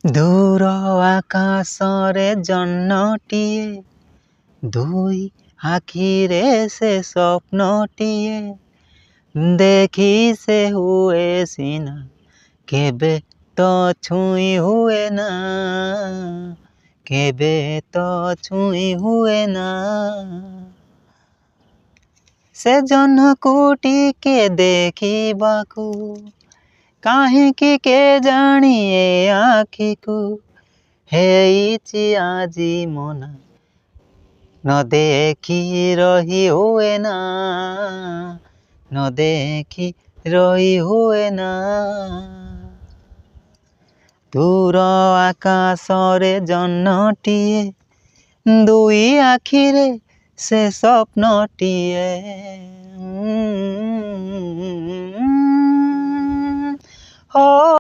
दूर आकाशरे जन्नटिए दुई आखिरे से स्वप्नटिए देखी से हुए सीना केबे तो छुई हुए ना केबे तो छुई हुए ना से जन्नकुटी के देखी बाकू काहेकि के जानिए आखी को हेइची आजी मना न देखी रही हुए ना न देखी रही हुए ना दूर आकाशरे जन्नटिए दुई आखिरे से स्वप्नटिए हो